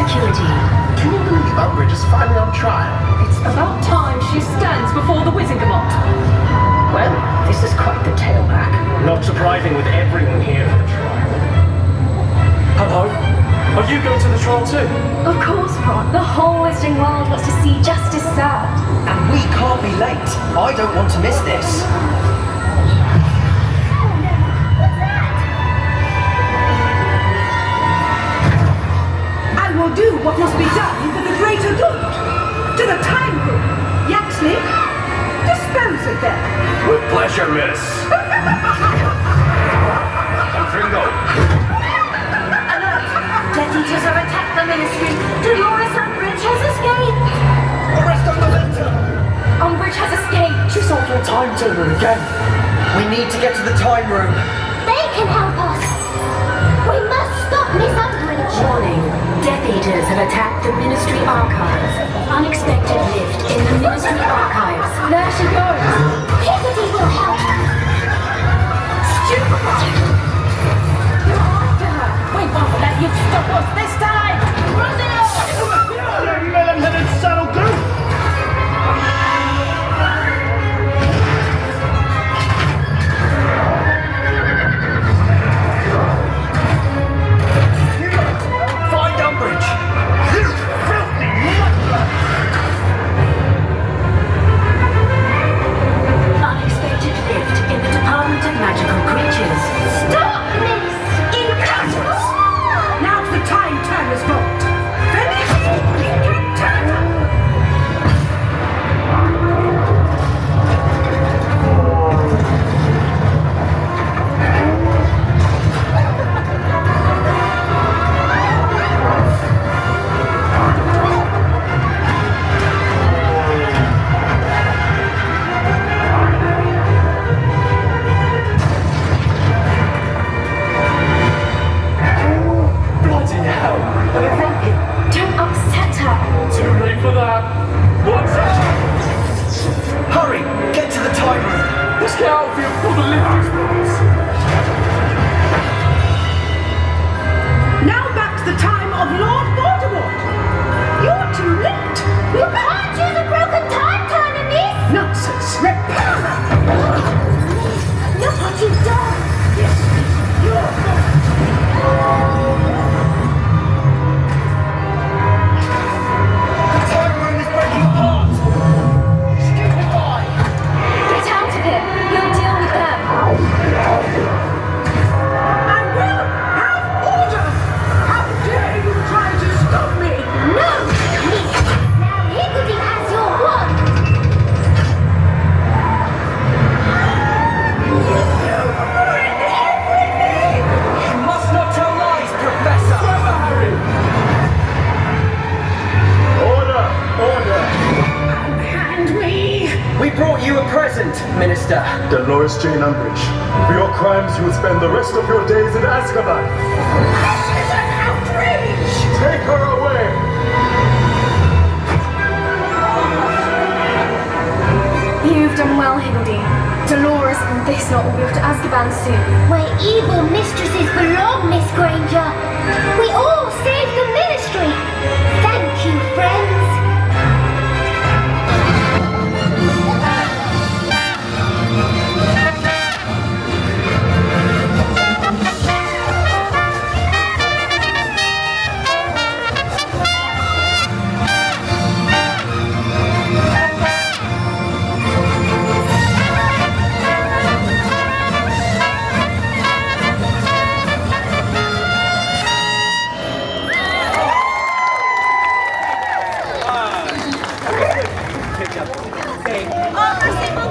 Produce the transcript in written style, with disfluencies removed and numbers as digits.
security. Can you believe Umbridge is finally on trial? It's about time she stands before the Wizengamot. Well, this is quite the tailback. Not surprising with everyone here for the trial. Hello? Are you going to the trial too? Of course, Ron. The whole Wizarding world wants to see justice served. And we can't be late. I don't want to miss this. I will do what must be done for the greater good. To the time room. Yaxley, dispose of them. With pleasure, miss. Fringo. Death Eaters have attacked the Ministry. Dolores Umbridge has escaped. Arrest on the letter! Umbridge has escaped. She's off your timetable again. We need to get to the time room. They can help us. We must stop Miss Umbridge. Warning. Death Eaters have attacked the Ministry Archives. Unexpected lift in the Ministry Archives. There she goes. Peabody will help. Stupefy. You're after her. We won't let you stop us this time. Run it up. Melon-headed saddle goat! Find Umbridge. You filthy mudblood! Unexpected lift in the Department of Magical Creatures. Stop, Miss! Incredible! Now's the time Turner's vote. Finish! Get Turner! Bloody hell! An eruption! Don't upset her. Too late for that. What's it? Hurry, get to the time room. Let's get out of here before the lift explodes. Now back to the time of Lord Voldemort. You're too late. You can't use a broken time turner, Miss! Nonsense. Repair her. Look what you've done! The time room is breaking apart. Stupefy. Get out of here. He'll deal with them. I will have order. How dare you try to stop me? No! Miss! Now Higgledy has your wand! You must not tell lies, Professor. Order! Order! Hand me. We brought you a present, Minister. Dolores Jane Umbridge. For your crimes, you will spend the rest of your days in Azkaban. This is an outrage. Take her away! You've done well, Higgledy. Dolores and this lot will be off to Azkaban soon. Where evil mistresses belong, Miss Granger! We all saved the Ministry! Thank you, friends! Oh, c'est mon